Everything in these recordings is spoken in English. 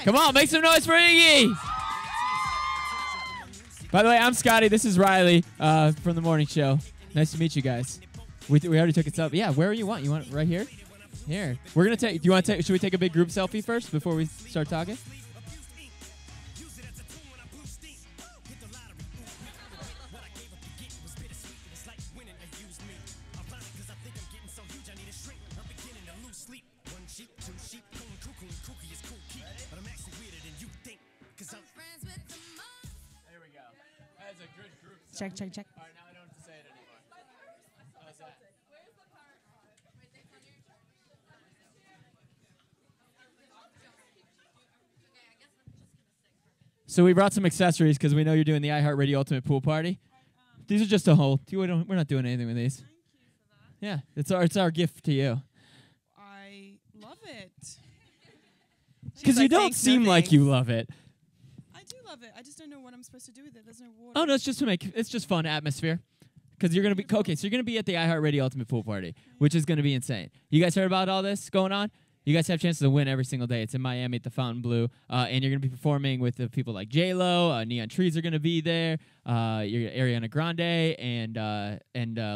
Come on, make some noise for Iggy. By the way, I'm Scotty. This is Riley from the morning show. Nice to meet you guys. We already took it up. Yeah, where you want? You want it right here? Here. We're gonna take. Do you want to take? Should we take a big group selfie first before we start talking? Check, check, check. All right, now I don't have to say it anymore. How's that? So we brought some accessories because we know you're doing the iHeartRadio Ultimate Pool Party. These are just a whole. We're not doing anything with these. Thank you for that. Yeah, it's our gift to you. I love it. Because you don't seem like you love it. I do love it. I just don't know what I'm supposed to do with it. There's no water. Oh no, it's just fun atmosphere. Because you're gonna be so you're gonna be at the iHeartRadio Ultimate Pool Party, which is gonna be insane. You guys heard about all this going on? You guys have chances to win every single day. It's in Miami at the Fontainebleau, and you're gonna be performing with the people like J-Lo. Neon Trees are gonna be there. Your Ariana Grande and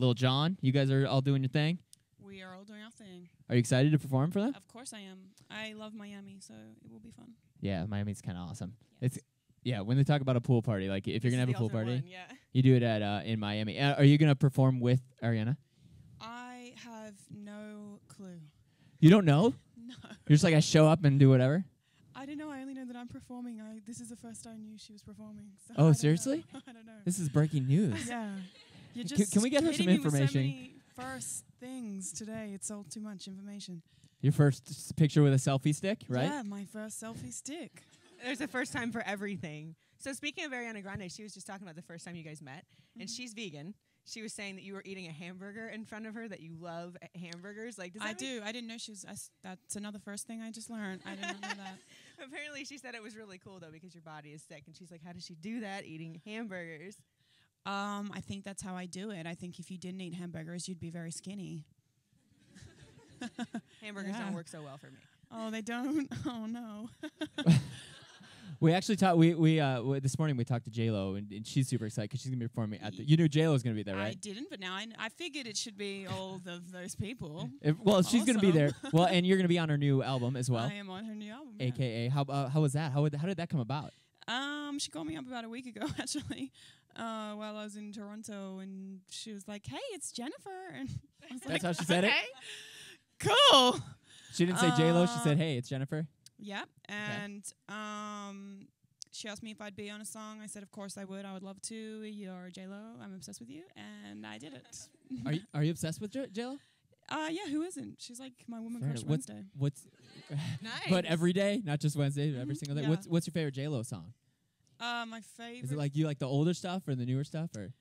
Lil Jon. You guys are all doing your thing. We are all doing our thing. Are you excited to perform for them? Of course I am. I love Miami, so it will be fun. Yeah, Miami's kind of awesome. Yes. When they talk about a pool party, like if you're gonna have a pool party, yeah. you do it at in Miami. Are you gonna perform with Ariana? I have no clue. You don't know? No. You're just like, I show up and do whatever? I don't know. I only know that I'm performing. This is the first I knew she was performing. So Oh, seriously? I don't know. This is breaking news. Yeah. You're Can- just can we get her some hitting me with information? so many first things today. It's all too much information. Your first picture with a selfie stick, right? Yeah, my first selfie stick. There's a first time for everything. So speaking of Ariana Grande, she was just talking about the first time you guys met, and she's vegan. She was saying that you were eating a hamburger in front of her, that you love hamburgers. Like, does that I do. I didn't know she was. That's another first thing I just learned. I did not know that. Apparently, she said it was really cool, though, because your body is sick. And she's like, how does she do that, eating hamburgers? I think that's how I do it. I think if you didn't eat hamburgers, you'd be very skinny. Hamburgers Yeah. don't work so well for me. Oh, they don't? Oh, no. We actually talked. We this morning we talked to J-Lo, and she's super excited because she's gonna be performing at the. You knew J-Lo's gonna be there, I right? didn't, but now I figured it should be all of those people. Well, she's gonna be there. Awesome. Well, and you're gonna be on her new album as well. I am on her new album. yeah. AKA, how was that? How did that come about? She called me up about a week ago, actually, while I was in Toronto, and she was like, "Hey, it's Jennifer," and I was That's like, how she said it. "Cool." She didn't say J-Lo. She said, "Hey, it's Jennifer." Yeah, and she asked me if I'd be on a song. I said, "Of course I would. I would love to. You're J-Lo. I'm obsessed with you," and I did it. Are you obsessed with J-Lo? Yeah, who isn't? She's like my woman Fair crush enough. Wednesday. What's Nice. But every day, not just Wednesday, every single day. Yeah. What's your favorite J-Lo song? My favorite. Is it like you like the older stuff or the newer stuff or?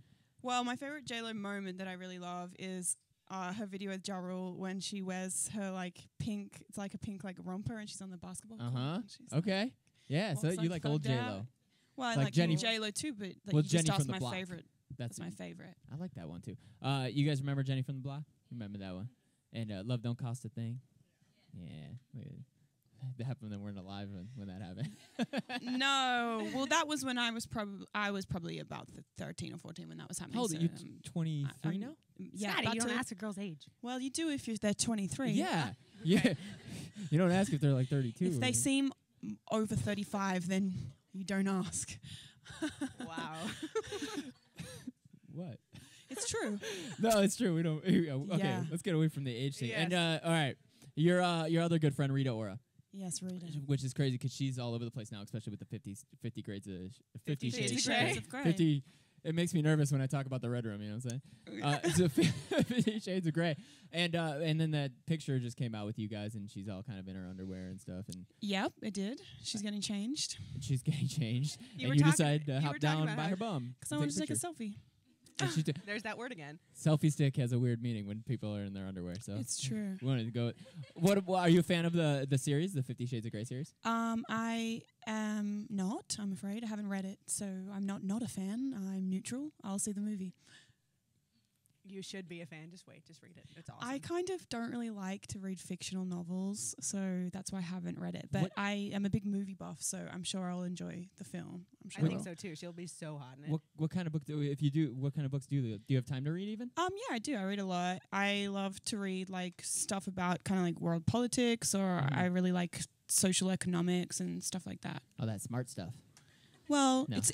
Well, my favorite J-Lo moment that I really love is her video with Ja Rule when she wears her like pink. It's like a pink like romper, and she's on the basketball court. and she's like, Okay. Yeah. So walks, you like old thugged out. J-Lo. Well, I like like Jenny- J-Lo too, but like, Well, you Jenny just from asked the my Block. favorite. That's my favorite. I like that one too. You guys remember Jenny from the Block? Remember that one? And Love Don't Cost a Thing. Yeah. That happened when we weren't alive when that happened. No, well, that was when I was probably about 13 or 14 when that was happening. How old are so, you? 23 now? Yeah, Scotty, about you don't to- ask a girl's age. Well, you do if they're 23. Yeah. Yeah. You don't ask if they're like 32. If they seem over 35, then you don't ask. Wow. What? It's true. No, it's true. We don't. Okay, Yeah. let's get away from the age thing. Yes. And all right, your other good friend Rita Ora, Yes, Rita. which is crazy because she's all over the place now, especially with the 50 grades of 50 Shades shades of Grey. of Grey. 50. It makes me nervous when I talk about the Red Room. You know what I'm saying? It's 50 Shades of Grey, and then that picture just came out with you guys, and she's all kind of in her underwear and stuff, and Yep, it did. She's getting changed she's getting changed, You were and you talking- decide to you hop were talking down about by how- her bum because I to wanted to take a picture. selfie. And she There's that word again. selfie stick has a weird meaning when people are in their underwear. So It's true. we wanted to go. What are you a fan of the series, the 50 Shades of Grey series? I am not. I'm afraid I haven't read it, so I'm not a fan. I'm neutral. I'll see the movie. You should be a fan. Just wait. Just read it. It's awesome. I kind of don't really like to read fictional novels, so that's why I haven't read it. But What- I am a big movie buff, so I'm sure I'll enjoy the film. I'm sure I I think will. so too. She'll be so hot in it. What kind of book what kind of books do you have time to read even? Yeah, I do. I read a lot. I love to read like stuff about kind of like world politics, or I really like social economics and stuff like that. Oh, that smart stuff. Well, No. it's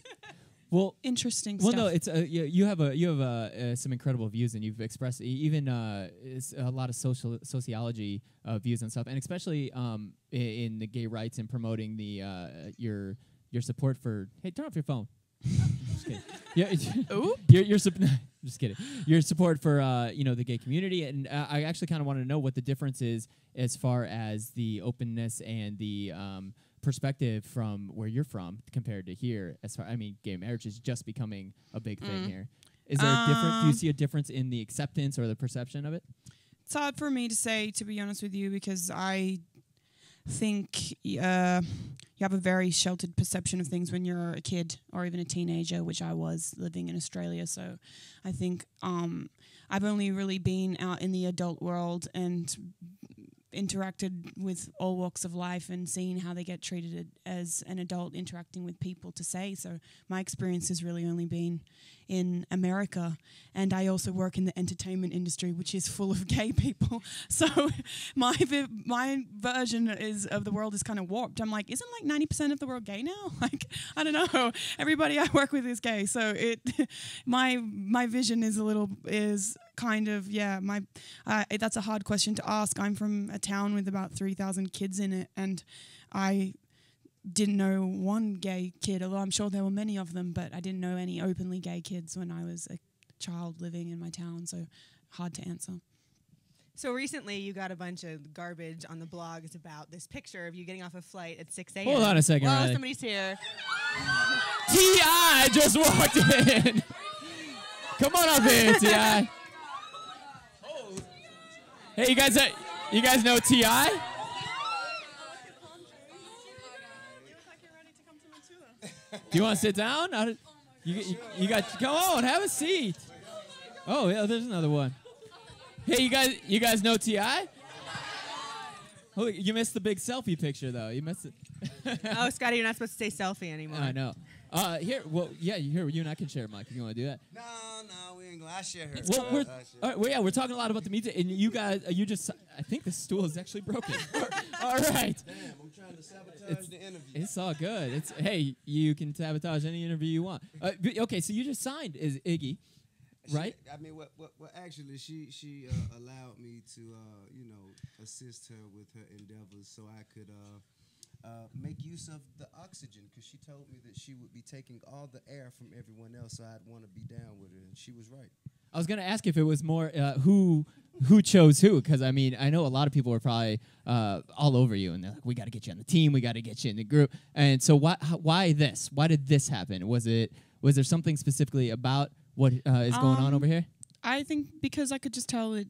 Well, interesting well, stuff. no, it's you have some incredible views, and you've expressed even it's a lot of sociology views and stuff, and especially in the gay rights and promoting the your support for. Hey, turn off your phone. Just kidding. Yeah, Ooh. Just kidding. Your support for the gay community, and I actually kind of want to know what the difference is as far as the openness and the perspective from where you're from compared to here. Gay marriage is just becoming a big thing here. Is there a difference? Do you see a difference in the acceptance or the perception of it? It's hard for me to say, to be honest with you, because I think you have a very sheltered perception of things when you're a kid or even a teenager, which I was living in Australia. So I think I've only really been out in the adult world and interacted with all walks of life and seen how they get treated as an adult interacting with people to say. So my experience has really only been in America, and I also work in the entertainment industry, which is full of gay people. So my version of the world is kind of warped. I'm like, isn't like 90% of the world gay now? Like, I don't know. Everybody I work with is gay, so my vision is kind of that's a hard question to ask. I'm from a town with about 3,000 kids in it, and I didn't know one gay kid, although I'm sure there were many of them, but I didn't know any openly gay kids when I was a child living in my town, so hard to answer. So recently you got a bunch of garbage on the blogs about this picture of you getting off a flight at 6 a.m. Hold on a second, Well, Riley. somebody's here. T.I. just walked in. Come on up here, T.I. Hey, you guys know T.I.? Do you want to sit down? You got. Come on, have a seat. Oh yeah, there's another one. Hey, you guys know T.I.? Oh, you missed the big selfie picture though. You missed it. Oh, Scotty, you're not supposed to say selfie anymore. I know. Here, you and I can share a mic if you want to do that. No, we ain't gonna. I share her. All right, we're talking a lot about the music, and you guys, I think the stool is actually broken. All right. Damn, I'm trying to sabotage the interview. It's all good. Hey, you can sabotage any interview you want. Okay, so you just signed as Iggy, right? Actually, she allowed me to, assist her with her endeavors so I could make use of the oxygen, because she told me that she would be taking all the air from everyone else, so I'd want to be down with her, and she was right. I was going to ask if it was more who chose who, because, I know a lot of people were probably all over you, and they're like, we got to get you on the team, we got to get you in the group. And so why this? Why did this happen? Was there something specifically about what is going on over here? I think because I could just tell that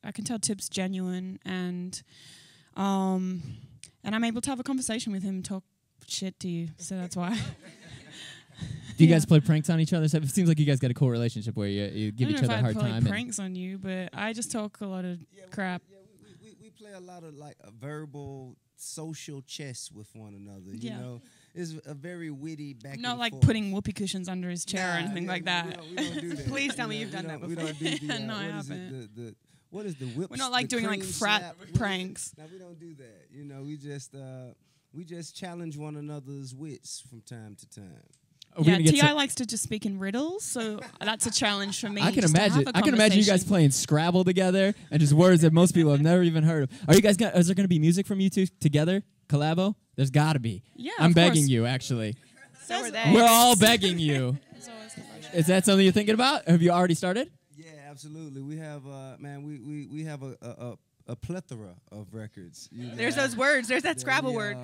I can tell Tip's genuine, and I'm able to have a conversation with him and talk shit to you, so that's why. Do you guys play pranks on each other? So it seems like you guys got a cool relationship where you give I each don't know other a if hard I'd time. play pranks on you, but I just talk a lot of crap. We play a lot of like a verbal social chess with one another. Yeah. You know, it's a very witty back. Not and like forth. putting whoopee cushions under his chair or anything like that. We don't do that. Please tell me you've done that We before. don't do the, No, I what is it, haven't. what is the whip? We're not like doing like frat pranks. No, we don't do that. You know, we just challenge one another's wits from time to time. Yeah, T.I. likes to just speak in riddles, so that's a challenge for me. I can just to have imagine. a I can imagine you guys conversation. playing Scrabble together and just words that most people have never even heard of. Are you guys? Is there going to be music from you two together? Collabo? There's got to be. Yeah, I'm of begging course. you. Actually, So are they. we're all begging you. It's always the question. Is that something you're thinking about? Have you already started? Yeah, absolutely. We have, we have a plethora of records. You know. There's those words. There's that Scrabble word.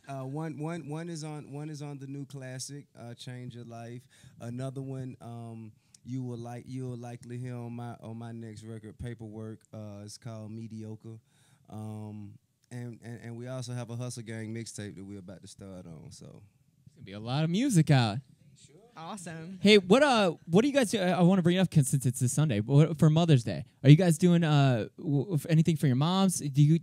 One is on the new classic, Change Your Life. Another one, you'll likely hear on my next record, Paperwork. It's called Mediocre. And we also have a Hustle Gang mixtape that we're about to start on. So There's gonna be a lot of music out. sure. Awesome. Hey, what do you guys do? I want to bring it up since it's this Sunday. For Mother's Day, are you guys doing anything for your moms? Do you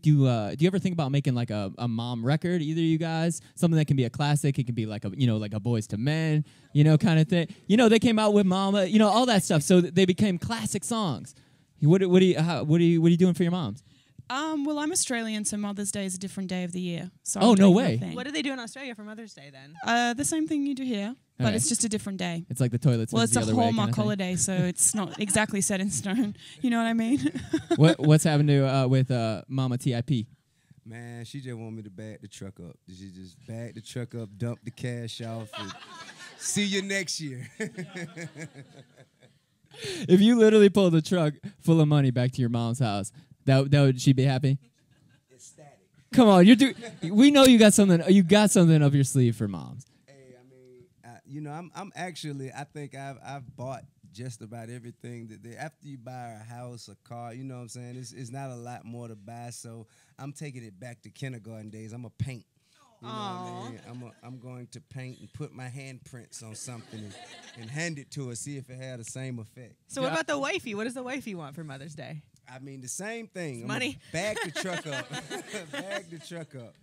ever think about making like a mom record? Either of you guys, something that can be a classic. It can be like like a Boys to Men, kind of thing. They came out with Mama, all that stuff. So they became classic songs. What are you doing for your moms? Well, I'm Australian, so Mother's Day is a different day of the year. So Oh, I'm no doing way. nothing. What do they do in Australia for Mother's Day then? The same thing you do here, but Okay. it's just a different day. It's like the toilets. Well, is it's the a other way Hallmark kind of thing. holiday, so it's not exactly set in stone. You know what I mean? What's happened to with Mama TIP? Man, she just want me to back the truck up. She just back the truck up, dump the cash off, and see you next year. If you literally pulled a truck full of money back to your mom's house, that would she'd be happy? Ecstatic. Come on, we know you got something. You got something up your sleeve for moms. Hey, I mean, I'm actually. I think I've bought just about everything that after you buy a house, a car, you know what I'm saying. It's not a lot more to buy, so I'm taking it back to kindergarten days. I'm a paint. You know what I mean? I'm going to paint and put my handprints on something and hand it to her, see if it had the same effect. So what about the wifey? What does the wifey want for Mother's Day? I mean, the same thing. Money. Bag the truck up. Bag the truck up.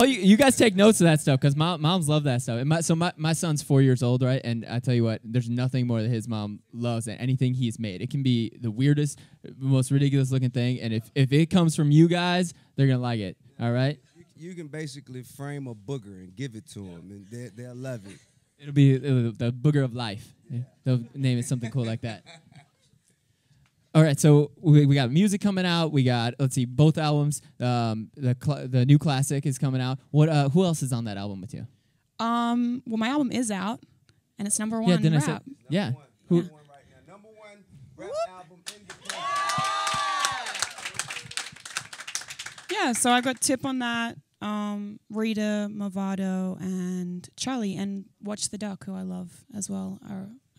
You guys take notes of that stuff because moms love that stuff. And my son's 4 years old, right? And I tell you what, there's nothing more that his mom loves than anything he's made. It can be the weirdest, most ridiculous looking thing, and if it comes from you guys, they're gonna like it. All right? You can basically frame a booger and give it to them, and they'll love it. It'll be the booger of life. Yeah. They'll name it something cool like that. All right, so we got music coming out. We got both albums. The new classic is coming out. Who else is on that album with you? Well, my album is out, and it's number one Yeah, didn't I rap. say? Yeah. Number one right now. Number one rap album in the country. Yeah, so I got Tip on that, Rita, Movado, and Charlie, and Watch the Duck, who I love as well.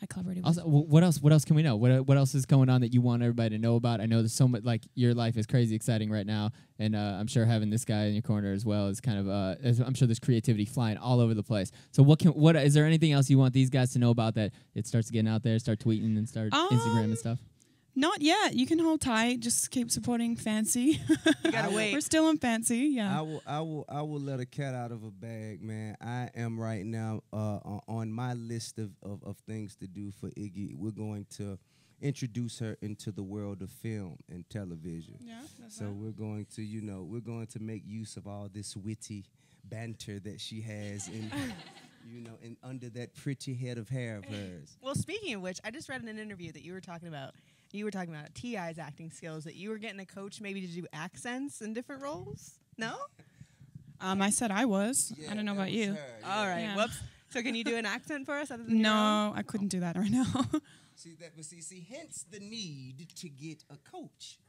I collaborated with. Also, what else can we know? What else is going on that you want everybody to know about? I know there's so much. Like your life is crazy exciting right now, and I'm sure having this guy in your corner as well is kind of. I'm sure there's creativity flying all over the place. So what is there anything else you want these guys to know about that it starts getting out there, start tweeting and start Instagram and stuff? Not yet. You can hold tight. Just keep supporting Fancy. You gotta wait. We're still on Fancy. Yeah. I will let a cat out of a bag, man. I am right now on my list of things to do for Iggy. We're going to introduce her into the world of film and television. Yeah. That's So we're going to make use of all this witty banter that she has in and under that pretty head of hair of hers. Well, speaking of which, I just read in an interview that you were talking about T.I.'s acting skills, that you were getting a coach maybe to do accents in different roles. No? I said I was. Yeah, I don't know that about was you. her, yeah. All right. Yeah. Whoops. So can you do an accent for us other than your own? No, I couldn't do that right now. See, hence the need to get a coach.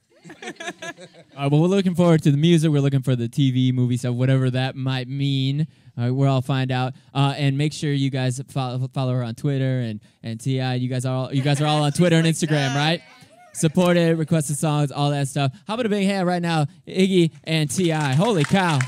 Well, we're looking forward to the music. We're looking for the TV, movie stuff, whatever that might mean. We'll all find out. And make sure you guys follow her on Twitter and T.I. You guys are all on Twitter and Instagram, right? Support it, request the songs, all that stuff. How about a big hand right now, Iggy and T.I. Holy cow.